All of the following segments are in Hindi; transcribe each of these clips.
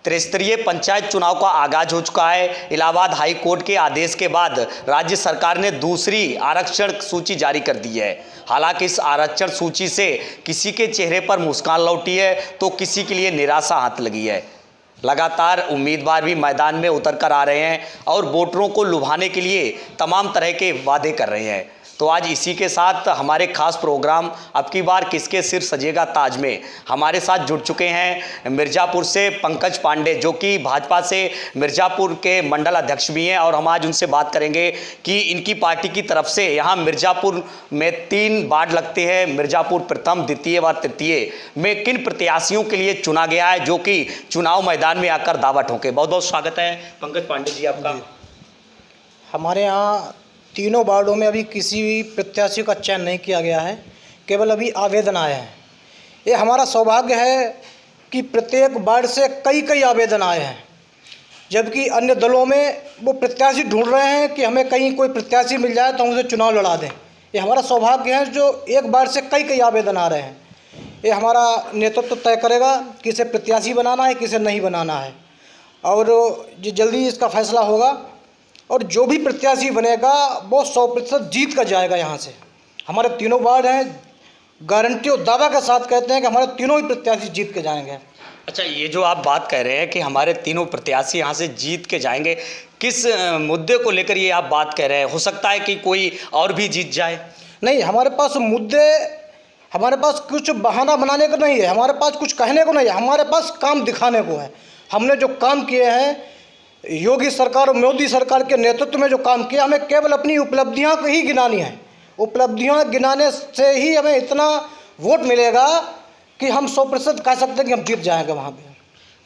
त्रिस्तरीय पंचायत चुनाव का आगाज हो चुका है। इलाहाबाद हाई कोर्ट के आदेश के बाद राज्य सरकार ने दूसरी आरक्षण सूची जारी कर दी है। हालांकि इस आरक्षण सूची से किसी के चेहरे पर मुस्कान लौटी है तो किसी के लिए निराशा हाथ लगी है। लगातार उम्मीदवार भी मैदान में उतर कर आ रहे हैं और वोटरों को लुभाने के लिए तमाम तरह के वादे कर रहे हैं। तो आज इसी के साथ हमारे खास प्रोग्राम अब की बार किसके सिर सजेगा ताज में हमारे साथ जुड़ चुके हैं मिर्ज़ापुर से पंकज पांडे, जो कि भाजपा से मिर्ज़ापुर के मंडल अध्यक्ष भी हैं। और हम आज उनसे बात करेंगे कि इनकी पार्टी की तरफ से यहाँ मिर्ज़ापुर में 3 वार्ड लगते हैं। मिर्ज़ापुर प्रथम, द्वितीय व तृतीय में किन प्रत्याशियों के लिए चुना गया है, जो कि चुनाव मैदान में आकर दावा ठोंके। बहुत बहुत स्वागत है पंकज पांडे जी आपका। हमारे यहाँ तीनों वार्डों में अभी किसी भी प्रत्याशी का चयन नहीं किया गया है, केवल अभी आवेदन आए हैं। ये हमारा सौभाग्य है कि प्रत्येक वार्ड से कई आवेदन आए हैं, जबकि अन्य दलों में वो प्रत्याशी ढूंढ रहे हैं कि हमें कहीं कोई प्रत्याशी मिल जाए तो हम उसे चुनाव लड़ा दें। ये हमारा सौभाग्य है जो एक वार्ड से कई आवेदन आ रहे हैं। ये हमारा नेतृत्व तय करेगा कि इसे प्रत्याशी बनाना है, किसे नहीं बनाना है, और जल्दी इसका फैसला होगा। और जो भी प्रत्याशी बनेगा वो 100% जीत कर जाएगा। यहाँ से हमारे तीनों वार्ड हैं, गारंटी और दावा के साथ कहते हैं कि हमारे तीनों ही प्रत्याशी जीत के जाएंगे। अच्छा, ये जो आप बात कह रहे हैं कि हमारे तीनों प्रत्याशी यहाँ से जीत के जाएंगे, किस मुद्दे को लेकर ये आप बात कह रहे हैं? हो सकता है कि कोई और भी जीत जाए? नहीं, हमारे पास मुद्दे, हमारे पास कुछ बहाना बनाने को नहीं है, हमारे पास कुछ कहने को नहीं है, हमारे पास काम दिखाने को है। हमने जो काम किए हैं योगी सरकार और मोदी सरकार के नेतृत्व में जो काम किया, हमें केवल अपनी उपलब्धियां को ही गिनानी है। उपलब्धियां गिनाने से ही हमें इतना वोट मिलेगा कि हम 100% कह सकते हैं कि हम जीत जाएंगे वहाँ पे।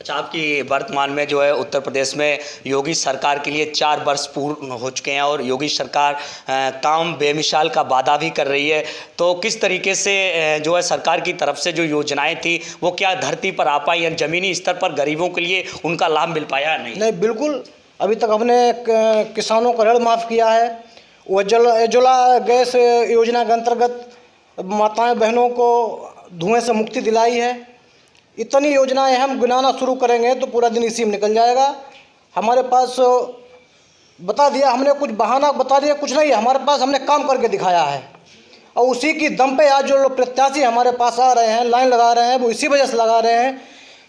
अच्छा, आपकी वर्तमान में जो है उत्तर प्रदेश में योगी सरकार के लिए 4 वर्ष पूर्ण हो चुके हैं और योगी सरकार काम बेमिसाल का वादा भी कर रही है। तो किस तरीके से जो है सरकार की तरफ से जो योजनाएं थी वो क्या धरती पर आ पाई या ज़मीनी स्तर पर गरीबों के लिए उनका लाभ मिल पाया? नहीं, बिल्कुल। अभी तक हमने किसानों का ऋण माफ़ किया है, उज्ज्वला गैस योजना के अंतर्गत माताएँ बहनों को धुएँ से मुक्ति दिलाई है। इतनी योजनाएं हम गिनाना शुरू करेंगे तो पूरा दिन इसी में निकल जाएगा। हमारे पास बता दिया हमने, कुछ बहाना बता दिया कुछ नहीं है, हमारे पास हमने काम करके दिखाया है। और उसी की दम पे आज जो लोग प्रत्याशी हमारे पास आ रहे हैं, लाइन लगा रहे हैं, वो इसी वजह से लगा रहे हैं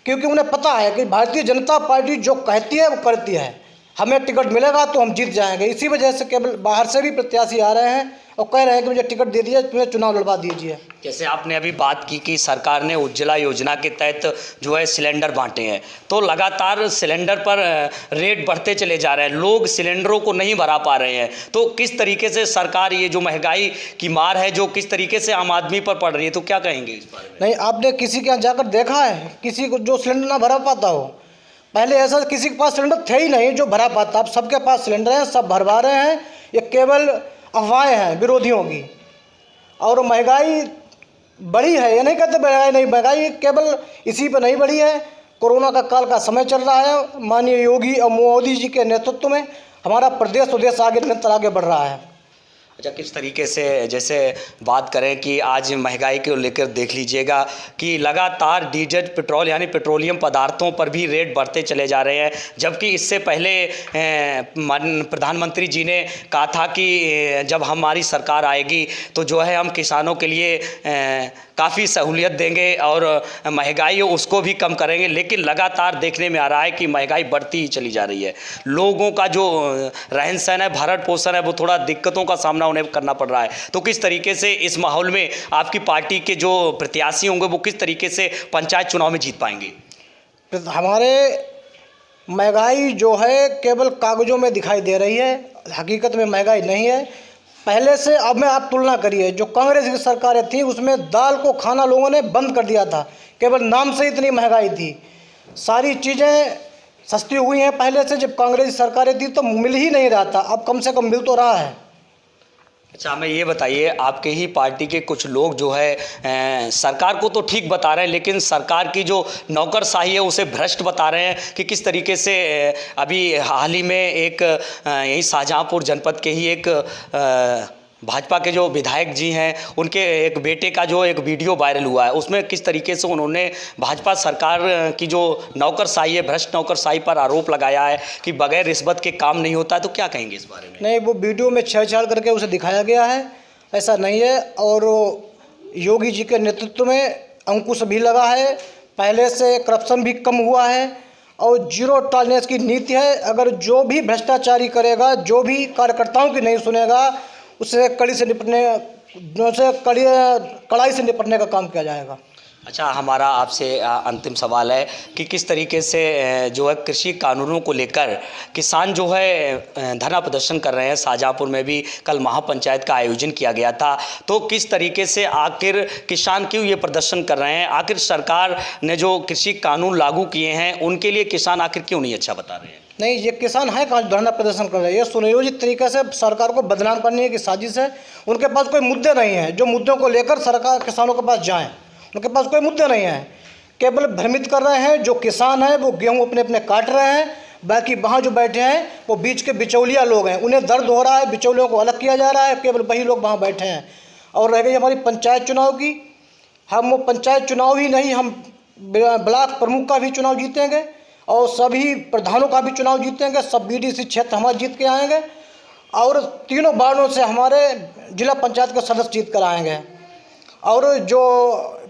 क्योंकि उन्हें पता है कि भारतीय जनता पार्टी जो कहती है वो करती है। हमें टिकट मिलेगा तो हम जीत जाएंगे। इसी वजह से केवल बाहर से भी प्रत्याशी आ रहे हैं और कह रहे हैं कि मुझे टिकट दे दीजिए, मुझे चुनाव लड़वा दीजिए। जैसे आपने अभी बात की कि सरकार ने उज्ज्वला योजना के तहत जो है सिलेंडर बांटे हैं, तो लगातार सिलेंडर पर रेट बढ़ते चले जा रहे हैं, लोग सिलेंडरों को नहीं भरा पा रहे हैं। तो किस तरीके से सरकार ये जो महंगाई की मार है जो किस तरीके से आम आदमी पर पड़ रही है, तो क्या कहेंगे इस बारे में? नहीं, आपने किसी के यहाँ जाकर देखा है किसी को जो सिलेंडर ना भरा पाता हो? पहले ऐसा किसी के पास सिलेंडर थे ही नहीं जो भरा पाता। अब सबके पास सिलेंडर हैं, सब भरवा रहे हैं। ये केवल अफवाहें हैं विरोधियों की। और महंगाई बढ़ी है, ये नहीं कहते महंगाई नहीं, महंगाई केवल इसी पर नहीं बढ़ी है। कोरोना का काल का समय चल रहा है, माननीय योगी और मोदी जी के नेतृत्व में हमारा प्रदेश और देश आगे निरंतर आगे बढ़ रहा है। अच्छा, किस तरीके से जैसे बात करें कि आज महंगाई को लेकर देख लीजिएगा कि लगातार डीजल, पेट्रोल यानी पेट्रोलियम पदार्थों पर भी रेट बढ़ते चले जा रहे हैं, जबकि इससे पहले प्रधानमंत्री जी ने कहा था कि जब हमारी सरकार आएगी तो जो है हम किसानों के लिए काफ़ी सहूलियत देंगे और महंगाई उसको भी कम करेंगे। लेकिन लगातार देखने में आ रहा है कि महंगाई बढ़ती ही चली जा रही है। लोगों का जो रहन सहन है, भरण पोषण है, वो थोड़ा दिक्कतों का सामना उन्हें करना पड़ रहा है। तो किस तरीके से इस माहौल में आपकी पार्टी के जो प्रत्याशी होंगे वो किस तरीके से पंचायत चुनाव में जीत पाएंगे? हमारे महंगाई जो है केवल कागजों में दिखाई दे रही है, हकीकत में महंगाई नहीं है। पहले से अब में आप तुलना करिए, जो कांग्रेस की सरकारें थी उसमें दाल को खाना लोगों ने बंद कर दिया था, केवल नाम से इतनी महंगाई थी। सारी चीज़ें सस्ती हुई हैं पहले से। जब कांग्रेस की सरकारें थी तो मिल ही नहीं रहा था, अब कम से कम मिल तो रहा है। अच्छा, हमें ये बताइए, आपके ही पार्टी के कुछ लोग जो है सरकार को तो ठीक बता रहे हैं लेकिन सरकार की जो नौकरशाही है उसे भ्रष्ट बता रहे हैं कि किस तरीके से अभी हाल ही में एक यही शाहजहाँपुर जनपद के ही एक भाजपा के जो विधायक जी हैं उनके एक बेटे का जो एक वीडियो वायरल हुआ है, उसमें किस तरीके से उन्होंने भाजपा सरकार की जो नौकरशाही है, भ्रष्ट नौकरशाही पर आरोप लगाया है कि बगैर रिश्वत के काम नहीं होता है। तो क्या कहेंगे इस बारे में? नहीं, वो वीडियो में छेड़छाड़ करके उसे दिखाया गया है, ऐसा नहीं है। और योगी जी के नेतृत्व में अंकुश भी लगा है, पहले से करप्शन भी कम हुआ है और जीरो टॉलरेंस की नीति है। अगर जो भी भ्रष्टाचारी करेगा, जो भी कार्यकर्ताओं की नहीं सुनेगा, उससे कड़ी से कड़ाई से निपटने का काम किया जाएगा। अच्छा, हमारा आपसे अंतिम सवाल है कि किस तरीके से जो है कृषि कानूनों को लेकर किसान जो है धरना प्रदर्शन कर रहे हैं। शाहजहाँपुर में भी कल महापंचायत का आयोजन किया गया था, तो किस तरीके से आखिर किसान क्यों ये प्रदर्शन कर रहे हैं? आखिर सरकार ने जो कृषि कानून लागू किए हैं उनके लिए किसान आखिर क्यों नहीं अच्छा बता रहे हैं? नहीं, ये किसान है कहाँ धरना प्रदर्शन कर रहे हैं? ये सुनियोजित तरीके से सरकार को बदनाम करने की साजिश है। उनके पास कोई मुद्दे नहीं हैं जो मुद्दों को लेकर सरकार किसानों के पास जाएं। उनके पास कोई मुद्दे नहीं हैं, केवल भ्रमित कर रहे हैं। जो किसान हैं वो गेहूं अपने अपने काट रहे हैं, बाकी वहाँ जो बैठे हैं वो बीच के बिचौलिया लोग हैं, उन्हें दर्द हो रहा है, बिचौलियों को अलग किया जा रहा है, केवल वही लोग वहाँ बैठे हैं। और रह गई हमारी पंचायत चुनाव की, हम वो पंचायत चुनाव ही नहीं, हम ब्लॉक प्रमुख का भी चुनाव जीतेंगे और सभी प्रधानों का भी चुनाव जीतेंगे। सब BDC क्षेत्र हमारे जीत के आएंगे और तीनों वार्डों से हमारे जिला पंचायत के सदस्य जीत कर आएंगे। और जो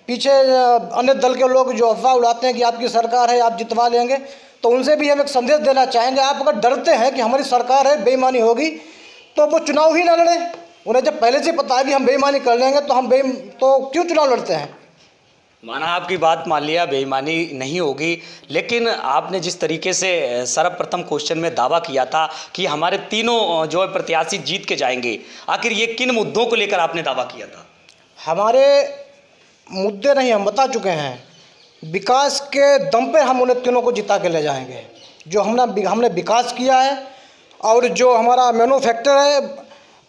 पीछे अन्य दल के लोग जो अफवाह उड़ाते हैं कि आपकी सरकार है, आप जितवा लेंगे, तो उनसे भी हम एक संदेश देना चाहेंगे। आप अगर डरते हैं कि हमारी सरकार है, बेईमानी होगी, तो वो चुनाव ही ना लड़ें। उन्हें जब पहले से पता है कि हम बेईमानी कर लेंगे तो तो क्यों चुनाव लड़ते हैं? माना आपकी बात, मान लिया बेईमानी नहीं होगी, लेकिन आपने जिस तरीके से सर्वप्रथम क्वेश्चन में दावा किया था कि हमारे तीनों जो है प्रत्याशी जीत के जाएंगे, आखिर ये किन मुद्दों को लेकर आपने दावा किया था? हमारे मुद्दे नहीं, हम बता चुके हैं। विकास के दम पे हम उन्हें तीनों को जिता के ले जाएंगे। जो हमने विकास किया है और जो हमारा मैन्युफैक्चर है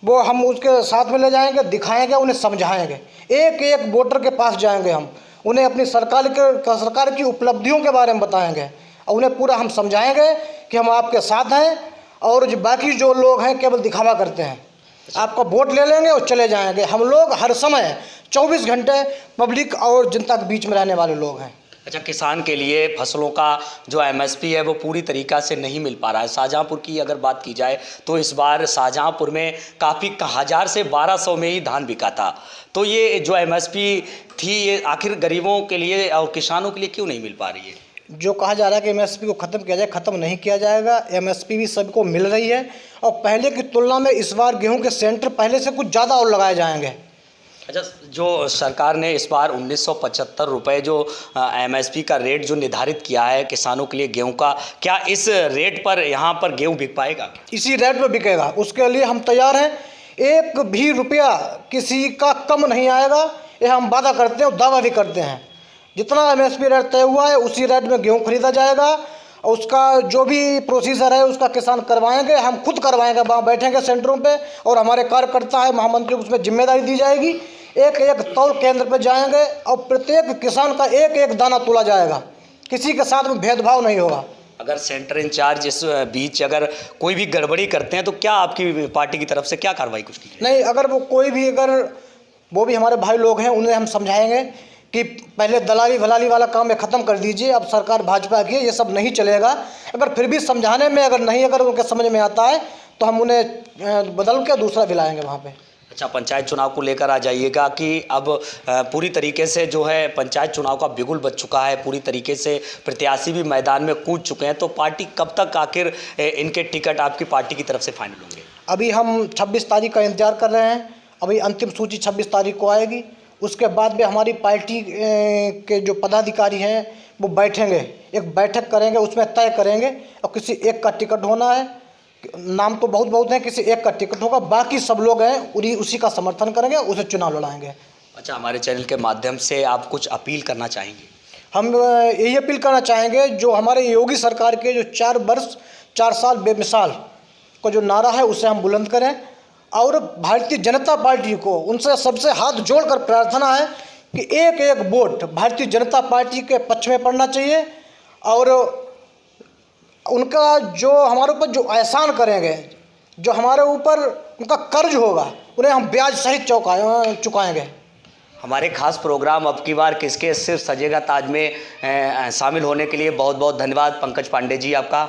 वो हम उसके साथ में ले जाएंगे, दिखाएंगे, उन्हें समझाएंगे। एक एक वोटर के पास जाएंगे, हम उन्हें अपनी सरकार की उपलब्धियों के बारे में बताएंगे और उन्हें पूरा हम समझाएंगे कि हम आपके साथ हैं। और जो बाकी जो लोग हैं केवल दिखावा करते हैं, आपका वोट ले लेंगे और चले जाएंगे। हम लोग हर समय 24 घंटे पब्लिक और जनता के बीच में रहने वाले लोग हैं। अच्छा, किसान के लिए फसलों का जो MSP है वो पूरी तरीक़ा से नहीं मिल पा रहा है। शाहजहाँपुर की अगर बात की जाए तो इस बार शाहजहाँपुर में काफ़ी 1000 से 1200 में ही धान बिका था। तो ये जो MSP थी ये आखिर गरीबों के लिए और किसानों के लिए क्यों नहीं मिल पा रही है? जो कहा जा रहा है कि MSP को ख़त्म किया जाए, ख़त्म नहीं किया जाएगा। MSP भी सबको मिल रही है और पहले की तुलना में इस बार गेहूं के सेंटर पहले से कुछ ज़्यादा और लगाए जाएंगे। अच्छा, जो सरकार ने इस बार 1975 रुपये जो MSP का रेट जो निर्धारित किया है किसानों के लिए गेहूं का, क्या इस रेट पर यहाँ पर गेहूं बिक पाएगा? इसी रेट पर बिकेगा, उसके लिए हम तैयार हैं। एक भी रुपया किसी का कम नहीं आएगा, ये हम वादा करते हैं और दावा भी करते हैं। जितना MSP रेट तय हुआ है उसी रेट में गेहूँ खरीदा जाएगा और उसका जो भी प्रोसीजर है उसका किसान करवाएंगे, हम खुद करवाएंगे। वहाँ बैठेंगे सेंटरों पे और हमारे कार्यकर्ता है, महामंत्री को उसमें जिम्मेदारी दी जाएगी। एक एक तौल केंद्र पर जाएंगे और प्रत्येक किसान का एक एक दाना तोला जाएगा, किसी के साथ में भेदभाव नहीं होगा। अगर सेंटर इंचार्ज इस बीच अगर कोई भी गड़बड़ी करते हैं तो क्या आपकी पार्टी की तरफ से क्या कार्रवाई कुछ की? नहीं, अगर वो कोई भी वो भी हमारे भाई लोग हैं, उन्हें हम समझाएंगे कि पहले दलाली भलाली वाला काम में ख़त्म कर दीजिए, अब सरकार भाजपा की है, ये सब नहीं चलेगा। अगर फिर भी समझाने में अगर उनके समझ में आता है तो हम उन्हें बदल के दूसरा भी लाएंगे वहाँ पे। अच्छा, पंचायत चुनाव को लेकर आ जाइएगा कि अब पूरी तरीके से जो है पंचायत चुनाव का बिगुल बज चुका है, पूरी तरीके से प्रत्याशी भी मैदान में कूद चुके हैं, तो पार्टी कब तक आखिर इनके टिकट आपकी पार्टी की तरफ से फाइनल होंगे? अभी हम 26 तारीख का इंतजार कर रहे हैं। अभी अंतिम सूची 26 तारीख को आएगी, उसके बाद में हमारी पार्टी के जो पदाधिकारी हैं वो बैठेंगे, एक बैठक करेंगे, उसमें तय करेंगे और किसी एक का टिकट होना है। नाम तो बहुत हैं, किसी एक का टिकट होगा, बाकी सब लोग हैं उसी का समर्थन करेंगे, उसे चुनाव लड़ाएंगे। अच्छा, हमारे चैनल के माध्यम से आप कुछ अपील करना चाहेंगे? हम यही अपील करना चाहेंगे, जो हमारे योगी सरकार के जो 4 वर्ष 4 साल बेमिसाल को जो नारा है उसे हम बुलंद करें और भारतीय जनता पार्टी को उनसे सबसे हाथ जोड़कर प्रार्थना है कि एक एक वोट भारतीय जनता पार्टी के पक्ष में पड़ना चाहिए और उनका जो हमारे ऊपर जो एहसान करेंगे, जो हमारे ऊपर उनका कर्ज होगा उन्हें हम ब्याज सहित चुकाएंगे। हमारे खास प्रोग्राम अब की बार किसके सिर सजेगा ताज में शामिल होने के लिए बहुत बहुत धन्यवाद पंकज पांडे जी आपका।